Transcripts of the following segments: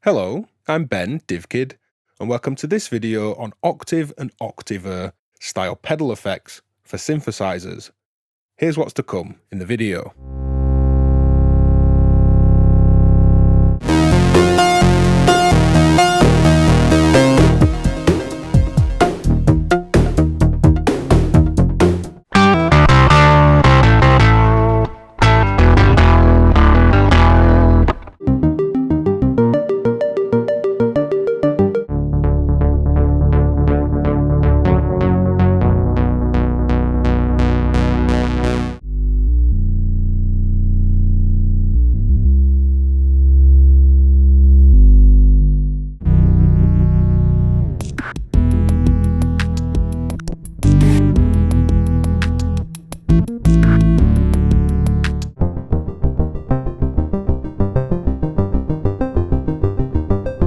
Hello, I'm Ben, DivKid, and welcome to this video on Octave and Octaver style pedal effects for synthesizers. Here's what's to come in the video.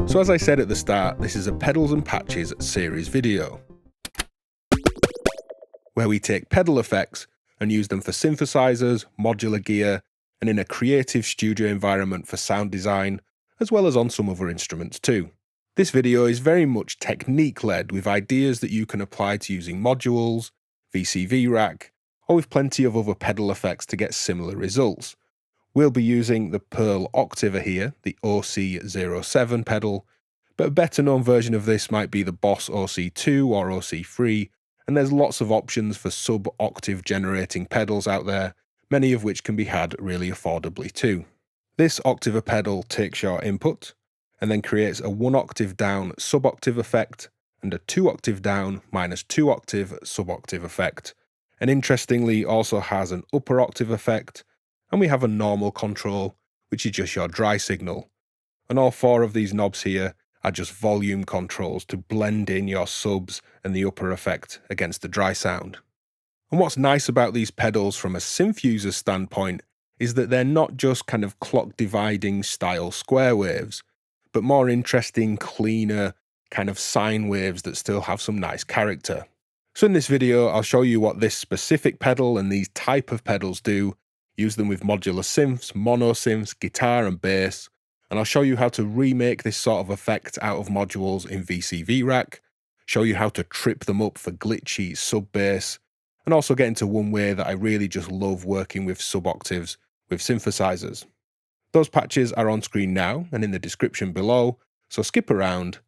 So as I said at the start, this is a Pedals and Patches series video, where we take pedal effects and use them for synthesizers, modular gear, and in a creative studio environment for sound design, as well as on some other instruments too. This video is very much technique-led with ideas that you can apply to using modules, VCV Rack, or with plenty of other pedal effects to get similar results. We'll be using the Pearl Octaver here, the OC-07 pedal, but a better known version of this might be the Boss OC2 or OC3, and there's lots of options for sub-octave generating pedals out there, many of which can be had really affordably too. This Octaver pedal takes your input, and then creates a 1 octave down sub-octave effect, and a 2 octave down minus 2 octave sub-octave effect, and interestingly also has an upper octave effect, and we have a normal control, which is just your dry signal. And all 4 of these knobs here are just volume controls to blend in your subs and the upper effect against the dry sound. And what's nice about these pedals from a synth user standpoint is that they're not just kind of clock dividing style square waves, but more interesting, cleaner kind of sine waves that still have some nice character. So in this video, I'll show you what this specific pedal and these type of pedals do, use them with modular synths, mono synths, guitar and bass, and I'll show you how to remake this sort of effect out of modules in VCV Rack, show you how to trip them up for glitchy sub-bass, and also get into one way that I really just love working with sub-octaves with synthesizers. Those patches are on screen now and in the description below, so skip around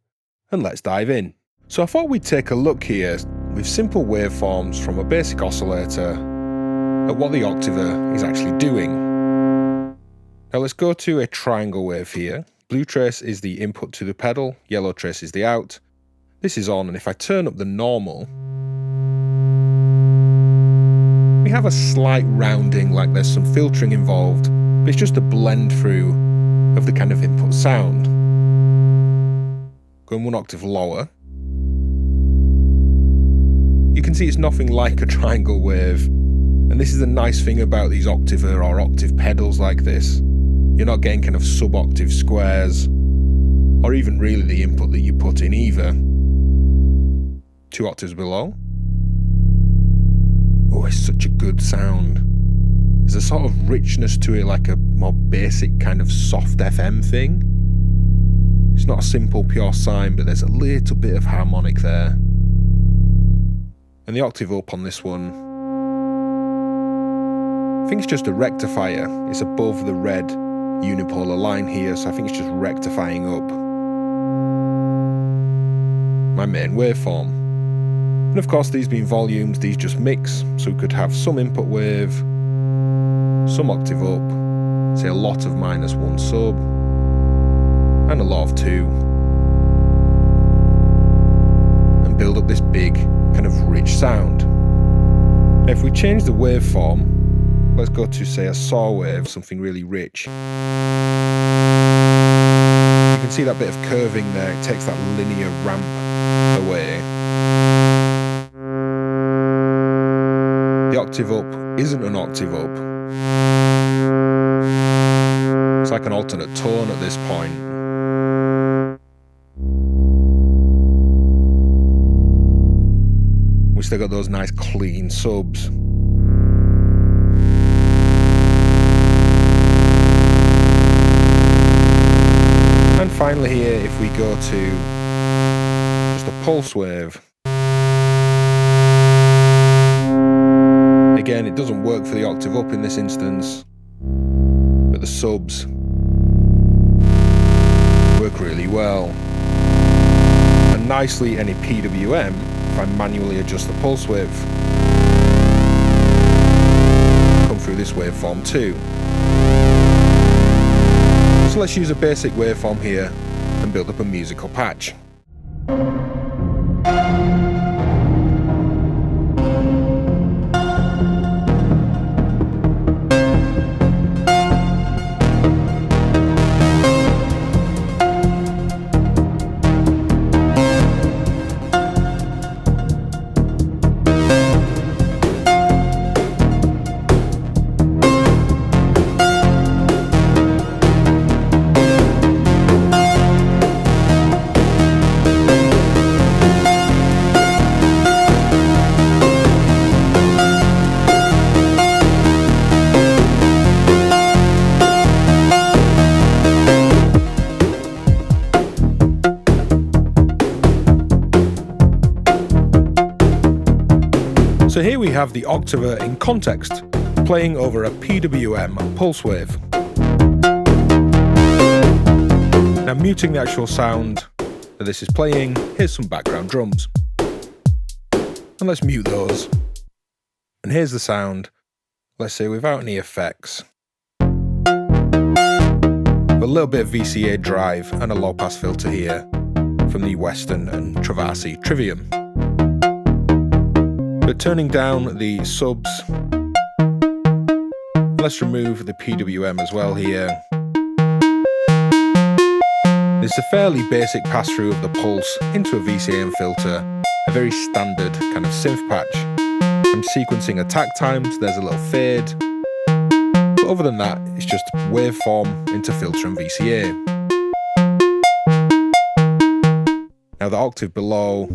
and let's dive in. So I thought we'd take a look here with simple waveforms from a basic oscillator at what the Octaver is actually doing. Now let's go to a triangle wave here. Blue trace is the input to the pedal, yellow trace is the out. This is on, and if I turn up the normal, we have a slight rounding, like there's some filtering involved, but it's just a blend through of the kind of input sound. Going 1 octave lower, you can see it's nothing like a triangle wave. And this is the nice thing about these Octaver or octave pedals like this. You're not getting kind of sub-octave squares, or even really the input that you put in either. 2 octaves below. Oh, it's such a good sound. There's a sort of richness to it, like a more basic kind of soft FM thing. It's not a simple pure sine, but there's a little bit of harmonic there. And the octave up on this one, I think it's just a rectifier. It's above the red unipolar line here, so I think it's just rectifying up my main waveform. And of course, these being volumes, these just mix, so we could have some input wave, some octave up, say a lot of -1 sub, and a lot of 2, and build up this big kind of rich sound. Now if we change the waveform, let's go to, say, a saw wave, something really rich. You can see that bit of curving there, it takes that linear ramp away. The octave up isn't an octave up. It's like an alternate tone at this point. We still got those nice clean subs. finally here, if we go to just a pulse wave, again, it doesn't work for the octave up in this instance, but the subs work really well. And nicely, any PWM, if I manually adjust the pulse wave, come through this waveform too. So let's use a basic waveform here and build up a musical patch. So here we have the Octaver in context, playing over a PWM pulse wave. Now muting the actual sound that this is playing, here's some background drums. And let's mute those. And here's the sound, let's say without any effects. A little bit of VCA drive and a low pass filter here from the Western and Travasi Trivium. But turning down the subs, let's remove the PWM as well here. It's a fairly basic pass through of the pulse into a VCA filter, a very standard kind of synth patch. I'm sequencing attack times, there's a little fade, but other than that it's just waveform into filter and VCA. Now the octave below,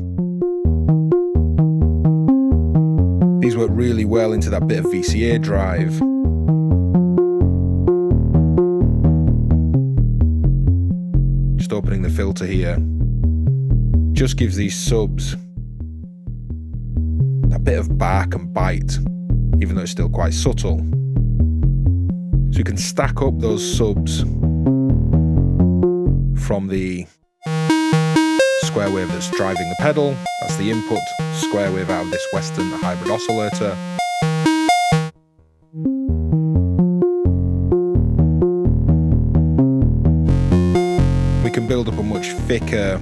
these work really well into that bit of VCA drive. Just opening the filter here, just gives these subs that bit of bark and bite, even though it's still quite subtle. So you can stack up those subs from the square wave that's driving the pedal, that's the input, square wave out of this Western hybrid oscillator. We can build up a much thicker,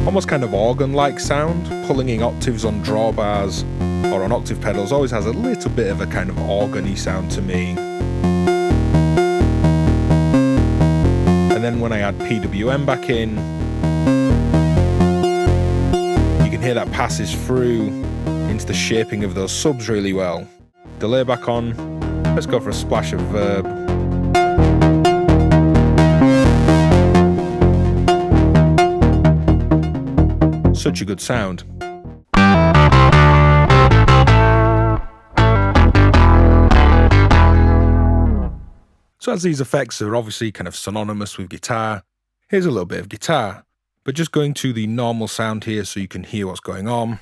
almost kind of organ-like sound. Pulling in octaves on drawbars or on octave pedals always has a little bit of a kind of organ-y sound to me. And then when I add PWM back in, hear that passes through into the shaping of those subs really well. Delay back on, let's go for a splash of verb. Such a good sound. So as these effects are obviously kind of synonymous with guitar, here's a little bit of guitar. But just going to the normal sound here so you can hear what's going on.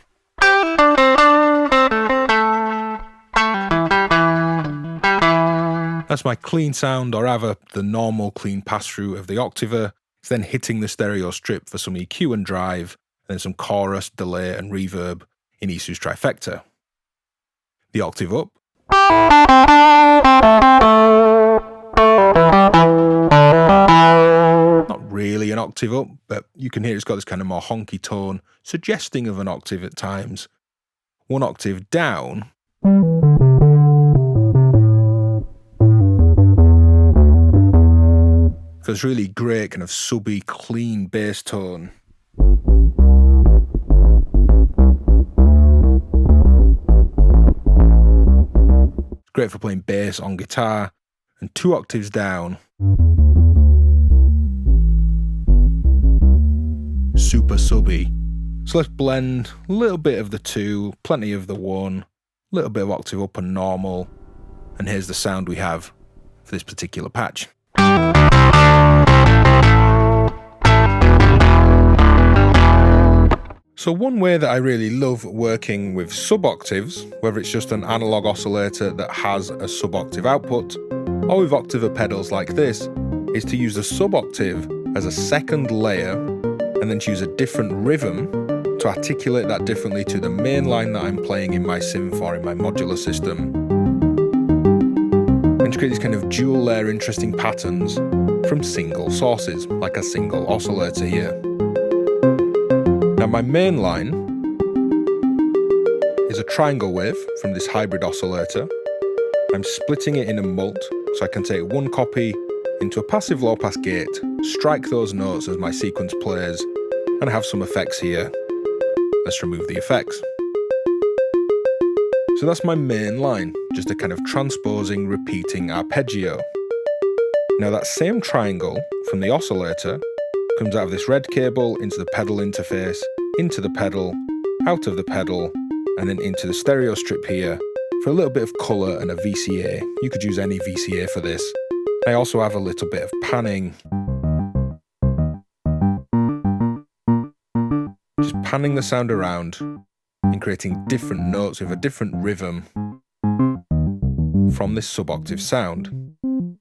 That's my clean sound, or rather the normal clean pass-through of the Octaver. It's then hitting the stereo strip for some EQ and drive, and then some chorus, delay and reverb in Isu's trifecta. The octave up. Really an octave up, but you can hear it's got this kind of more honky tone, suggesting of an octave at times. One octave down. So it's really great kind of subby, clean bass tone. It's great for playing bass on guitar. And 2 octaves down. Super subby. So let's blend a little bit of the 2, plenty of the 1, a little bit of octave up and normal, and here's the sound we have for this particular patch. So one way that I really love working with sub-octaves, whether it's just an analog oscillator that has a sub-octave output, or with Octaver pedals like this, is to use a sub-octave as a second layer and then choose a different rhythm to articulate that differently to the main line that I'm playing in my synth or in my modular system. And to create these kind of dual layer interesting patterns from single sources, like a single oscillator here. Now my main line is a triangle wave from this hybrid oscillator. I'm splitting it in a mult, so I can take one copy into a passive low pass gate, strike those notes as my sequence plays, and I have some effects here. Let's remove the effects. So that's my main line, just a kind of transposing, repeating arpeggio. Now that same triangle from the oscillator comes out of this red cable into the pedal interface, into the pedal, out of the pedal, and then into the stereo strip here for a little bit of colour and a VCA. You could use any VCA for this. I also have a little bit of panning. Just panning the sound around and creating different notes with a different rhythm from this sub-octave sound.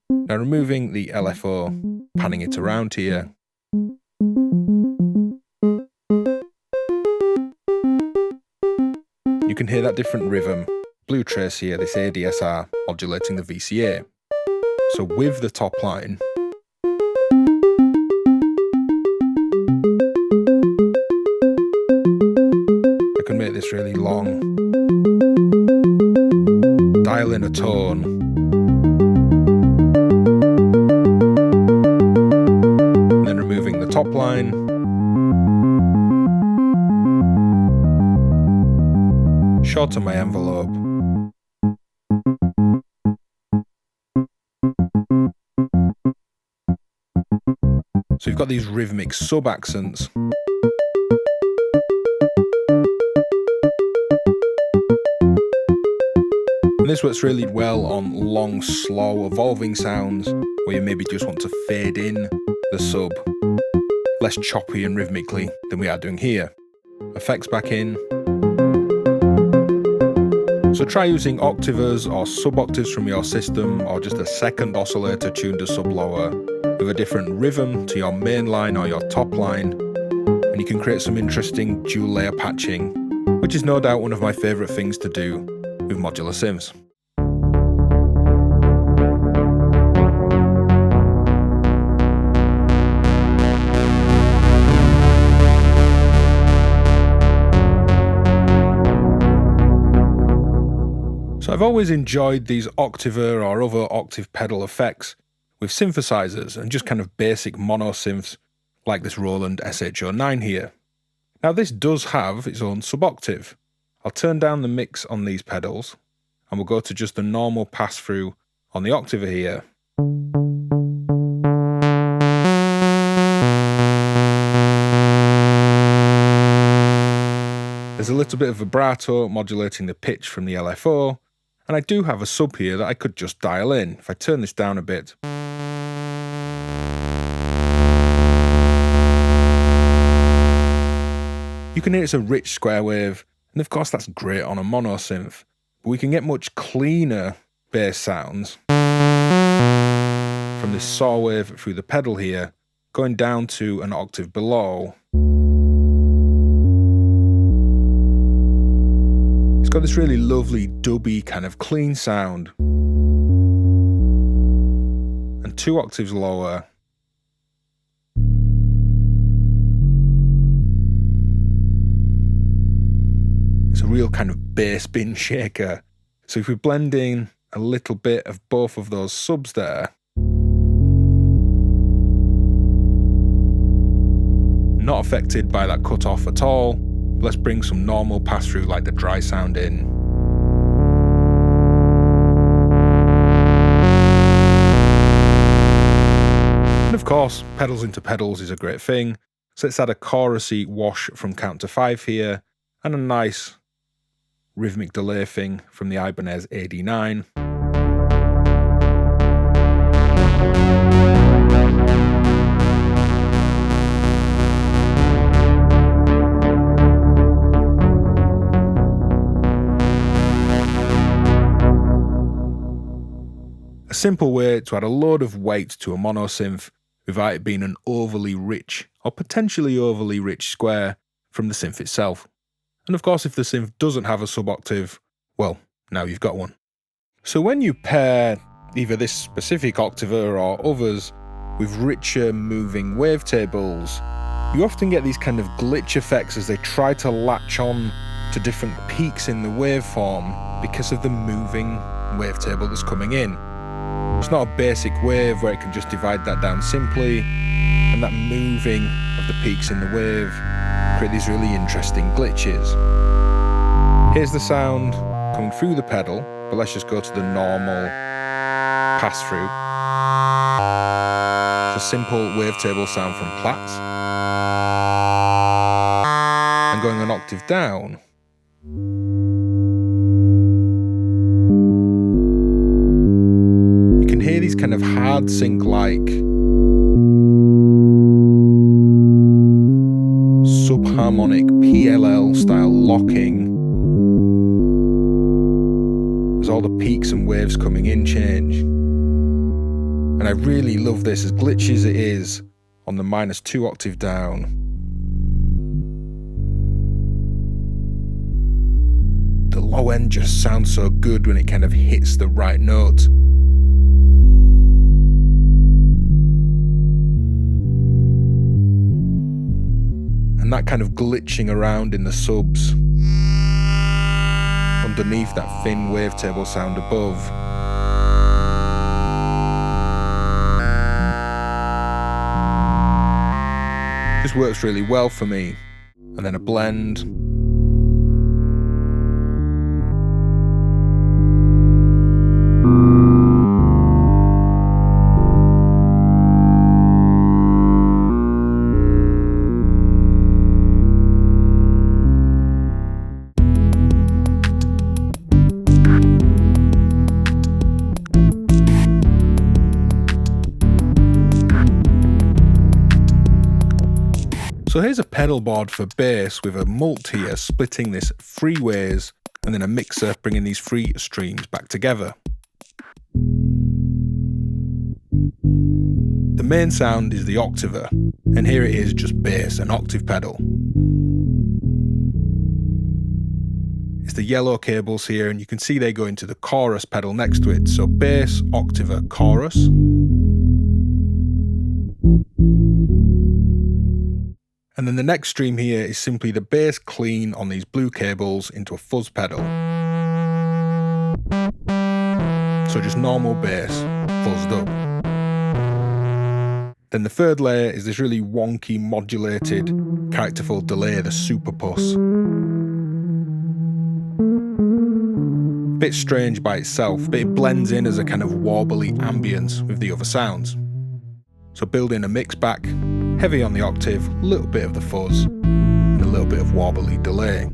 Now removing the LFO, panning it around here. You can hear that different rhythm, blue trace here, this ADSR modulating the VCA. So with the top line, I can make this really long, dial in a tone, and then removing the top line, shorten my envelope, so you've got these rhythmic sub-accents. And this works really well on long, slow, evolving sounds where you maybe just want to fade in the sub less choppy and rhythmically than we are doing here. Effects back in. So try using octavers or sub-octaves from your system, or just a second oscillator tuned to sub-lower with a different rhythm to your main line or your top line, and you can create some interesting dual layer patching, which is no doubt one of my favourite things to do with modular synths. So I've always enjoyed these Octaver or other octave pedal effects with synthesizers and just kind of basic mono synths like this Roland SH-09 here. Now this does have its own sub-octave. I'll turn down the mix on these pedals and we'll go to just the normal pass-through on the Octaver here. There's a little bit of vibrato modulating the pitch from the LFO, and I do have a sub here that I could just dial in. If I turn this down a bit, you can hear it's a rich square wave, and of course that's great on a mono synth, but we can get much cleaner bass sounds from this saw wave through the pedal here, going down to an octave below. It's got this really lovely dubby kind of clean sound, and 2 octaves lower. It's a real kind of bass bin shaker. So if we blend in a little bit of both of those subs there, not affected by that cut off at all. Let's bring some normal pass through like the dry sound in. And of course, pedals into pedals is a great thing. So let's add a chorusy wash from count to 5 here, and a nice rhythmic delay thing from the Ibanez AD9. simple way to add a load of weight to a mono synth without it being an overly rich or potentially overly rich square from the synth itself. And of course, if the synth doesn't have a sub-octave, well, now you've got one. So when you pair either this specific octaver or others with richer moving wavetables, you often get these kind of glitch effects as they try to latch on to different peaks in the waveform because of the moving wavetable that's coming in. It's not a basic wave where it can just divide that down simply, and that moving of the peaks in the wave create these really interesting glitches. Here's the sound coming through the pedal, but let's just go to the normal pass-through. It's a simple wavetable sound from Platts. And going an octave down, you can hear these kind of hard sync-like subharmonic PLL style locking as all the peaks and waves coming in change. And I really love this, as glitchy as it is on the -2 octave down. The low end just sounds so good when it kind of hits the right note. And that kind of glitching around in the subs underneath that thin wavetable sound above. This works really well for me. And then a blend. So here's a pedal board for bass with a mult here splitting this 3 ways, and then a mixer bringing these 3 streams back together. The main sound is the octaver, and here it is just bass, an octave pedal. It's the yellow cables here, and you can see they go into the chorus pedal next to it. So bass, octaver, chorus. And then the next stream here is simply the bass clean on these blue cables into a fuzz pedal. So just normal bass, fuzzed up. Then the third layer is this really wonky modulated characterful delay, the super puss. A bit strange by itself, but it blends in as a kind of warbly ambience with the other sounds. So build in a mix back, heavy on the octave, a little bit of the fuzz, and a little bit of warbly delay.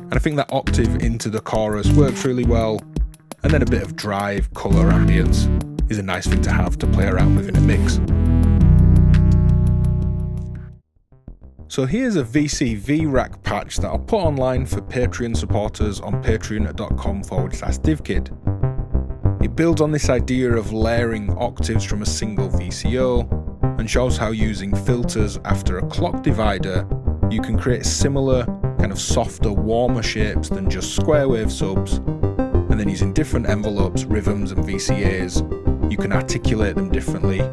And I think that octave into the chorus works really well, and then a bit of drive, colour, ambience is a nice thing to have to play around with in a mix. So here's a VCV Rack patch that I'll put online for Patreon supporters on patreon.com/DivKid. It builds on this idea of layering octaves from a single VCO and shows how using filters after a clock divider you can create similar, kind of softer, warmer shapes than just square wave subs, and then using different envelopes, rhythms and VCAs, you can articulate them differently,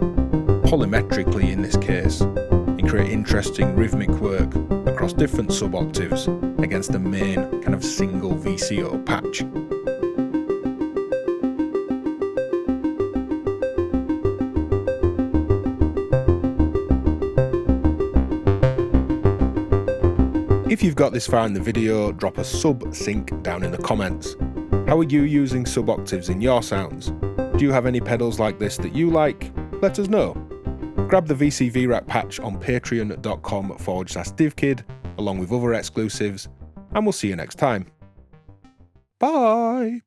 polymetrically in this case, and create interesting rhythmic work across different sub-octaves against the main kind of single VCO patch. If you've got this far in the video, drop a sub-sync down in the comments. How are you using sub-octaves in your sounds? Do you have any pedals like this that you like? Let us know. Grab the VCV Rack patch on patreon.com/DivKid along with other exclusives, and we'll see you next time. Bye!